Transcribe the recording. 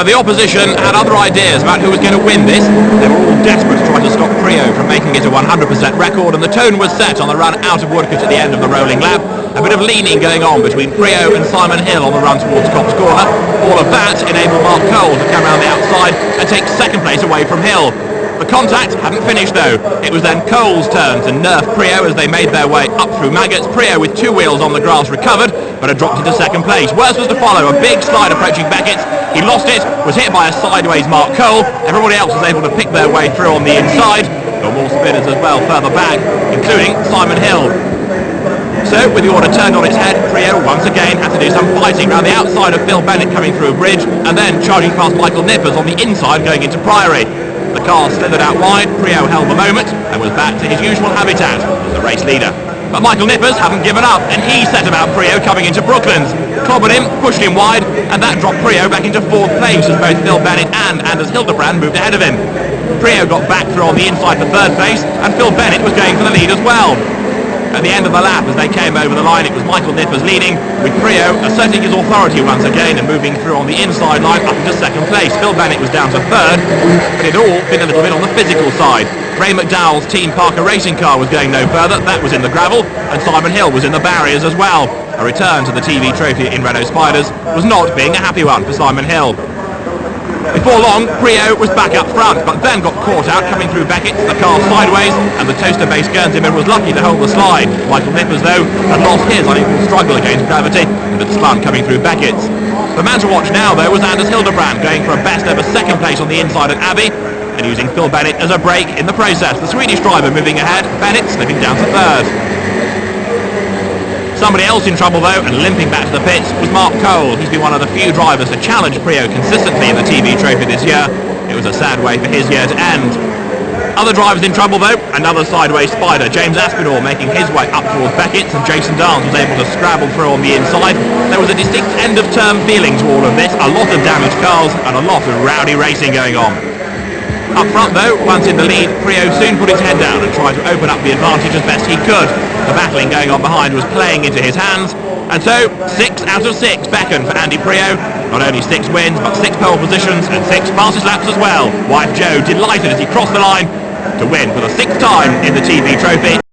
But the opposition had other ideas about who was going to win this. They were all desperate to try to stop Priaulx from making it a 100% record, and the tone was set on the run out of Woodcote at the end of the rolling lap. A bit of leaning going on between Priaulx and Simon Hill on the run towards Copse Corner. All of that enabled Mark Cole to come around the outside and take second place away from Hill. The contact hadn't finished though. It was then Cole's turn to nerf Priaulx as they made their way up through Maggots. Priaulx with two wheels on the grass recovered, but had dropped into second place. Worse was to follow, a big slide approaching Beckett's. He lost it, was hit by a sideways Mark Cole. Everybody else was able to pick their way through on the inside. There were more spinners as well further back, including Simon Hill. So, with the order turned on its head, Priaulx once again had to do some fighting around the outside of Phil Bennett coming through a bridge, and then charging past Michael Nippers on the inside going into Priaulx. The car slithered out wide, Priaulx held the moment, and was back to his usual habitat as the race leader. But Michael Nippers hadn't given up, and he set about Priaulx coming into Brooklands. Clobbered him, pushed him wide, and that dropped Priaulx back into fourth place as both Phil Bennett and Anders Hildebrand moved ahead of him. Priaulx got back through on the inside for third place, and Phil Bennett was going for the lead as well. At the end of the lap, as they came over the line, it was Michael Nippers leading, with Priaulx asserting his authority once again and moving through on the inside line up into second place. Phil Bennett was down to third, but it all been a little bit on the physical side. Ray McDowell's Team Parker racing car was going no further, that was in the gravel, and Simon Hill was in the barriers as well. A return to the TV trophy in Renault Spiders was not being a happy one for Simon Hill. Before long, Priaulx was back up front, but then got caught out coming through Beckett's, the car sideways, and the toaster-based Guernseyman was lucky to hold the slide. Michael Nippers, though, had lost his unequal struggle against gravity and had spun coming through Beckett's. The man to watch now, though, was Anders Hildebrand, going for a best-ever second place on the inside at Abbey, and using Phil Bennett as a brake in the process. The Swedish driver moving ahead, Bennett slipping down to third. Somebody else in trouble though, and limping back to the pits, was Mark Cole. He's been one of the few drivers to challenge Priaulx consistently in the TV trophy this year. It was a sad way for his year to end. Other drivers in trouble though, another sideways Spider, James Aspinall making his way up towards Beckett's, and Jason Dance was able to scrabble through on the inside. There was a distinct end-of-term feeling to all of this, a lot of damaged cars and a lot of rowdy racing going on. Up front though, once in the lead, Priaulx soon put his head down and tried to open up the advantage as best he could. The battling going on behind was playing into his hands, and so 6 out of 6 beckoned for Andy Priaulx. Not only 6 wins, but 6 pole positions and 6 fastest laps as well. Wife Jo delighted as he crossed the line to win for the 6th time in the TV trophy.